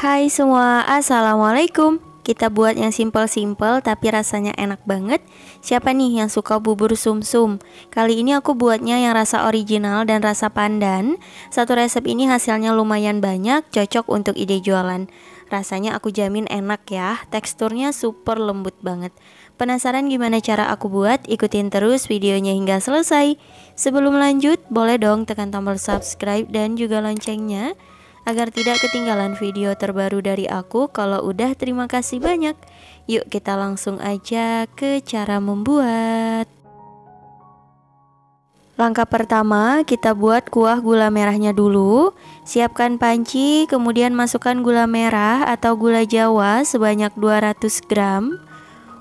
Hai semua, Assalamualaikum. Kita buat yang simple-simple tapi rasanya enak banget. Siapa nih yang suka bubur sumsum? Kali ini aku buatnya yang rasa original dan rasa pandan. Satu resep ini hasilnya lumayan banyak, cocok untuk ide jualan. Rasanya aku jamin enak ya, teksturnya super lembut banget. Penasaran gimana cara aku buat? Ikutin terus videonya hingga selesai. Sebelum lanjut, boleh dong tekan tombol subscribe dan juga loncengnya agar tidak ketinggalan video terbaru dari aku. Kalau udah, terima kasih banyak. Yuk kita langsung aja ke cara membuat. Langkah pertama, kita buat kuah gula merahnya dulu. Siapkan panci, kemudian masukkan gula merah atau gula jawa sebanyak 200 gram.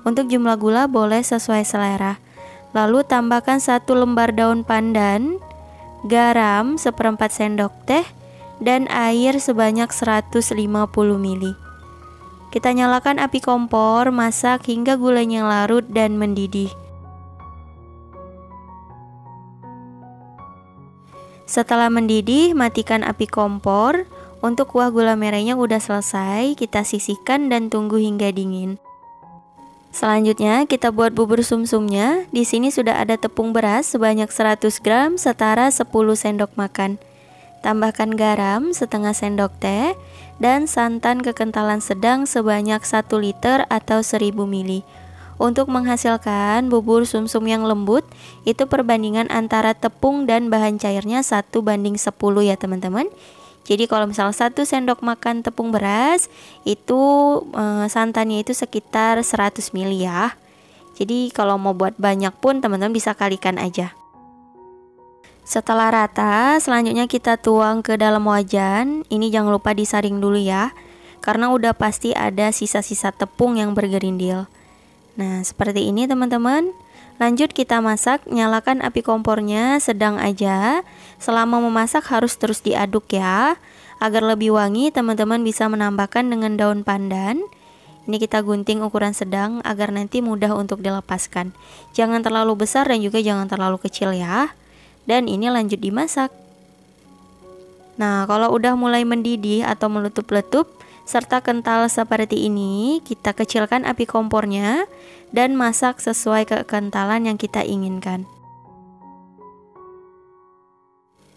Untuk jumlah gula boleh sesuai selera. Lalu tambahkan 1 lembar daun pandan, garam seperempat sendok teh, dan air sebanyak 150 ml. Kita nyalakan api kompor, masak hingga gulanya larut dan mendidih. Setelah mendidih, matikan api kompor. Untuk kuah gula merahnya udah selesai, kita sisihkan dan tunggu hingga dingin. Selanjutnya kita buat bubur sumsumnya. Di sini sudah ada tepung beras sebanyak 100 gram setara 10 sendok makan. Tambahkan garam setengah sendok teh dan santan kekentalan sedang sebanyak 1 liter atau 1000 ml. Untuk menghasilkan bubur sumsum yang lembut, itu perbandingan antara tepung dan bahan cairnya 1:10 ya teman-teman. Jadi kalau misal 1 sendok makan tepung beras, itu santannya itu sekitar 100 ml ya. Jadi kalau mau buat banyak pun teman-teman bisa kalikan aja. Setelah rata, selanjutnya kita tuang ke dalam wajan. Ini jangan lupa disaring dulu ya, karena udah pasti ada sisa-sisa tepung yang bergerindil. Nah, seperti ini teman-teman. Lanjut kita masak, nyalakan api kompornya sedang aja. Selama memasak harus terus diaduk ya. Agar lebih wangi, teman-teman bisa menambahkan dengan daun pandan. Ini kita gunting ukuran sedang agar nanti mudah untuk dilepaskan. Jangan terlalu besar dan juga jangan terlalu kecil ya. Dan ini lanjut dimasak. Nah, kalau udah mulai mendidih atau meletup-letup serta kental seperti ini, kita kecilkan api kompornya dan masak sesuai kekentalan yang kita inginkan.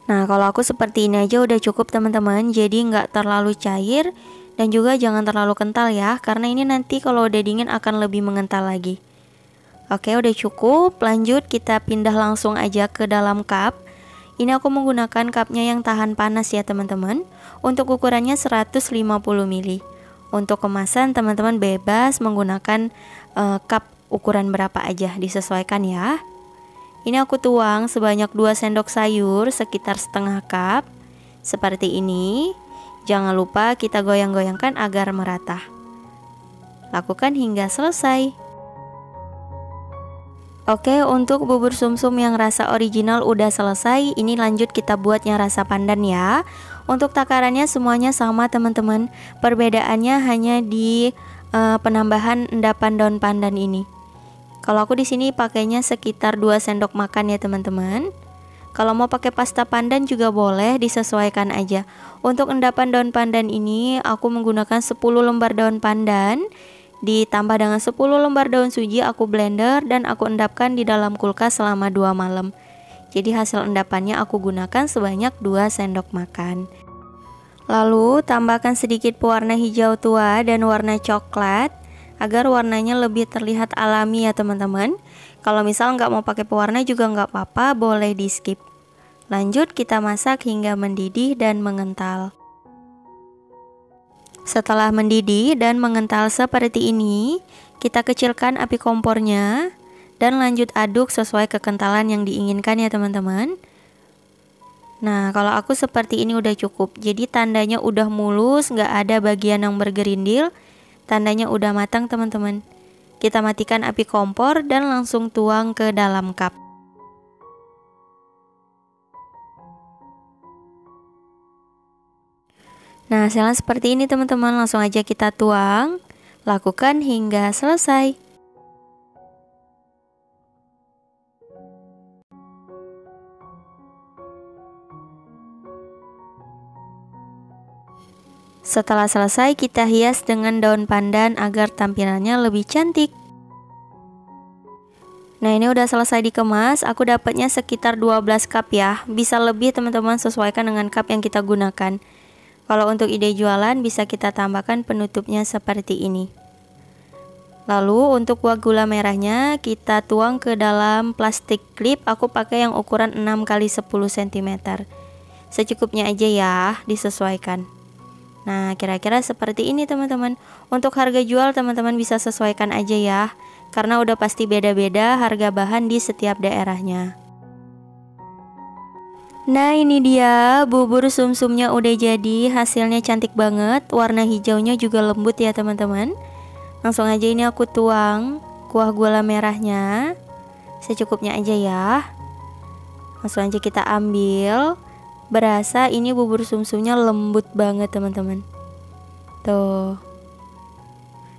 Nah, kalau aku seperti ini aja udah cukup teman-teman, jadi nggak terlalu cair dan juga jangan terlalu kental ya, karena ini nanti kalau udah dingin akan lebih mengental lagi. Oke, udah cukup. Lanjut kita pindah langsung aja ke dalam cup. Ini aku menggunakan cupnya yang tahan panas ya teman-teman. Untuk ukurannya 150 ml. Untuk kemasan teman-teman bebas menggunakan cup ukuran berapa aja, disesuaikan ya. Ini aku tuang sebanyak 2 sendok sayur sekitar setengah cup. Seperti ini. Jangan lupa kita goyang-goyangkan agar merata. Lakukan hingga selesai. Oke, untuk bubur sumsum yang rasa original udah selesai. Ini lanjut kita buat yang rasa pandan ya. Untuk takarannya semuanya sama teman-teman. Perbedaannya hanya di penambahan endapan daun pandan ini. Kalau aku di sini pakainya sekitar 2 sendok makan ya teman-teman. Kalau mau pakai pasta pandan juga boleh, disesuaikan aja. Untuk endapan daun pandan ini aku menggunakan 10 lembar daun pandan. Ditambah dengan 10 lembar daun suji aku blender dan aku endapkan di dalam kulkas selama 2 malam. Jadi hasil endapannya aku gunakan sebanyak 2 sendok makan. Lalu tambahkan sedikit pewarna hijau tua dan warna coklat agar warnanya lebih terlihat alami ya teman-teman. Kalau misal nggak mau pakai pewarna juga nggak apa-apa, boleh di skip. Lanjut kita masak hingga mendidih dan mengental. Setelah mendidih dan mengental seperti ini, kita kecilkan api kompornya dan lanjut aduk sesuai kekentalan yang diinginkan ya teman-teman. Nah, kalau aku seperti ini udah cukup. Jadi tandanya udah mulus, nggak ada bagian yang bergerindil. Tandanya udah matang teman-teman. Kita matikan api kompor dan langsung tuang ke dalam cup. Nah, hasilnya seperti ini teman-teman, langsung aja kita tuang. Lakukan hingga selesai. Setelah selesai, kita hias dengan daun pandan agar tampilannya lebih cantik. Nah, ini udah selesai dikemas. Aku dapatnya sekitar 12 cup ya. Bisa lebih teman-teman, sesuaikan dengan cup yang kita gunakan. Kalau untuk ide jualan bisa kita tambahkan penutupnya seperti ini. Lalu untuk kuah gula merahnya kita tuang ke dalam plastik klip. Aku pakai yang ukuran 6 x 10 cm. Secukupnya aja ya, disesuaikan. Nah, kira-kira seperti ini teman-teman. Untuk harga jual teman-teman bisa sesuaikan aja ya, karena udah pasti beda-beda harga bahan di setiap daerahnya. Nah, ini dia bubur sumsumnya udah jadi. Hasilnya cantik banget, warna hijaunya juga lembut ya teman-teman. Langsung aja ini aku tuang kuah gula merahnya secukupnya aja ya. Langsung aja kita ambil. Berasa ini bubur sumsumnya lembut banget teman-teman. Tuh,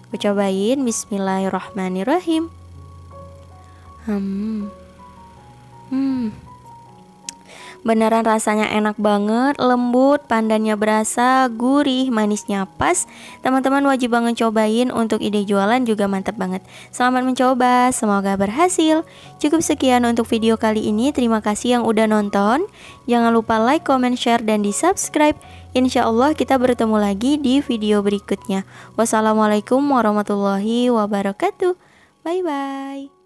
aku cobain. Bismillahirrahmanirrahim. Beneran rasanya enak banget, lembut, pandannya berasa, gurih, manisnya pas. Teman-teman wajib banget cobain. Untuk ide jualan juga mantap banget. Selamat mencoba, semoga berhasil. Cukup sekian untuk video kali ini. Terima kasih yang udah nonton. Jangan lupa like, comment, share, dan di subscribe. Insya Allah kita bertemu lagi di video berikutnya. Wassalamualaikum warahmatullahi wabarakatuh. Bye bye.